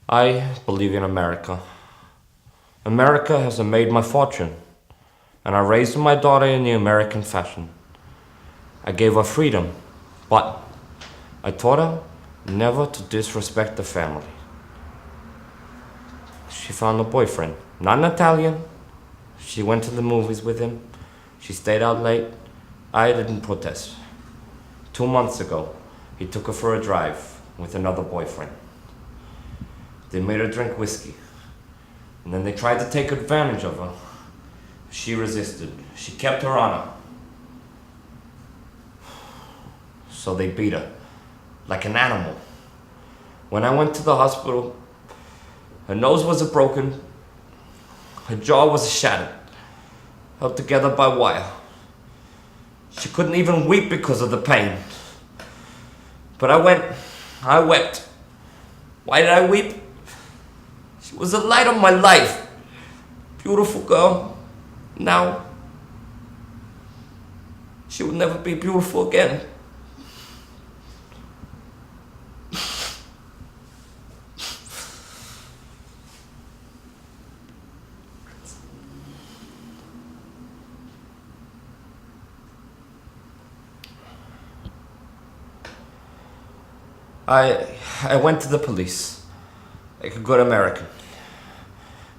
I believe in America. America has made my fortune, and I raised my daughter in the American fashion. I gave her freedom, but I taught her never to disrespect the family. She found a boyfriend, not an Italian. She went to the movies with him. She stayed out late. I didn't protest. 2 months ago, he took her for a drive with another boyfriend. They made her drink whiskey, and then they tried to take advantage of her. She resisted. She kept her honor. So they beat her, like an animal. When I went to the hospital, her nose was broken, her jaw was shattered, held together by wire. She couldn't even weep because of the pain. But I wept. Why did I weep? She was the light of my life. Beautiful girl. Now, she will never be beautiful again. I went to the police, like a good American.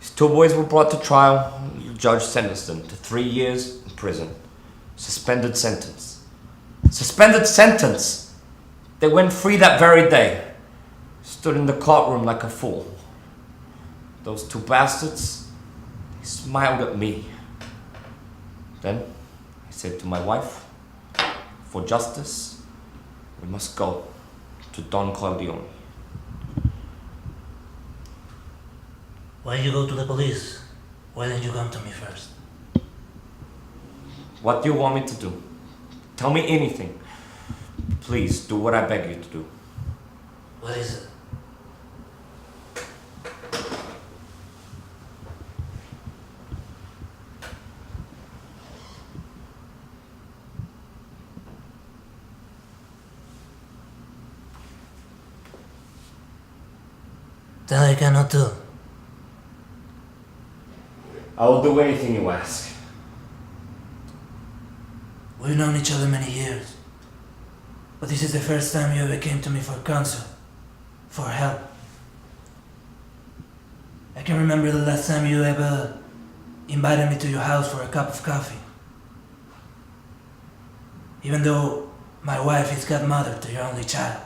These two boys were brought to trial. The judge sentenced them to 3 years in prison. Suspended sentence. Suspended sentence! They went free that very day. Stood in the courtroom like a fool. Those two bastards, they smiled at me. Then I said to my wife, for justice, we must go to Don Corleone. Why did you go to the police? Why didn't you come to me first? What do you want me to do? Tell me anything. Please, do what I beg you to do. What is it? That I cannot do. I will do anything you ask. We've known each other many years, but this is the first time you ever came to me for counsel, for help. I can remember the last time you ever invited me to your house for a cup of coffee. Even though my wife is godmother to your only child.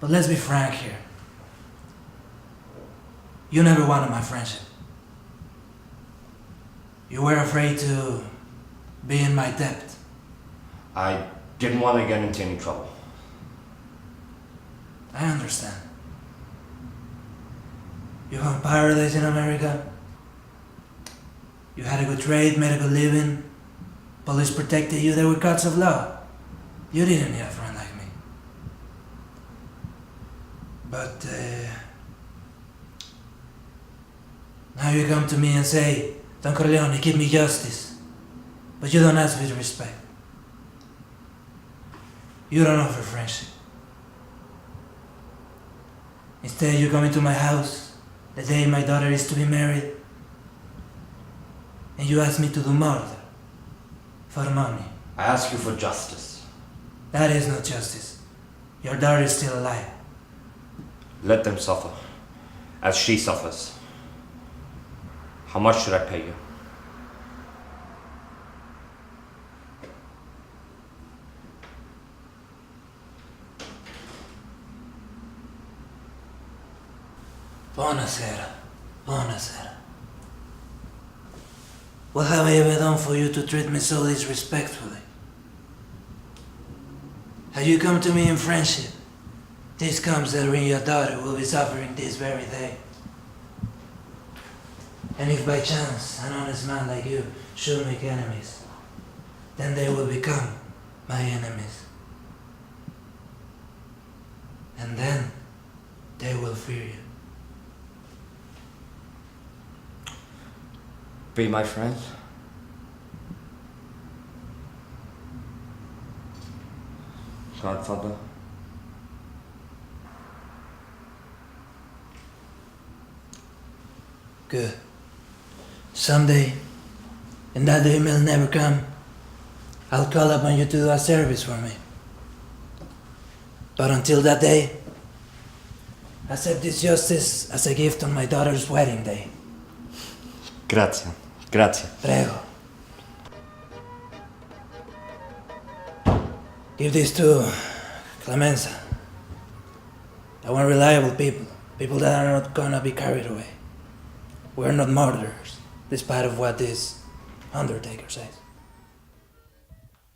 But let's be frank here. You never wanted my friendship. You were afraid to be in my debt. I didn't want to get into any trouble. I understand. You found paradise in America. You had a good trade, made a good living. Police protected you, there were courts of law. You didn't need a friend like me. But now you come to me and say, Don Corleone, give me justice. But you don't ask with respect. You don't offer friendship. Instead, you come into my house the day my daughter is to be married, and you ask me to do murder for money. I ask you for justice. That is not justice. Your daughter is still alive. Let them suffer, as she suffers. How much should I pay you? Bonasera, Bonasera. What have I ever done for you to treat me so disrespectfully? Have you come to me in friendship? This comes that when your daughter will be suffering this very day. And if by chance an honest man like you should make enemies, then they will become my enemies. And then they will fear you. Be my friend? Godfather? Good. Someday, and that day may never come, I'll call upon you to do a service for me. But until that day, accept this justice as a gift on my daughter's wedding day. Grazie. Grazie. Prego. Give this to Clemenza. I want reliable people. People that are not gonna be carried away. We're not murderers, despite of what this undertaker says.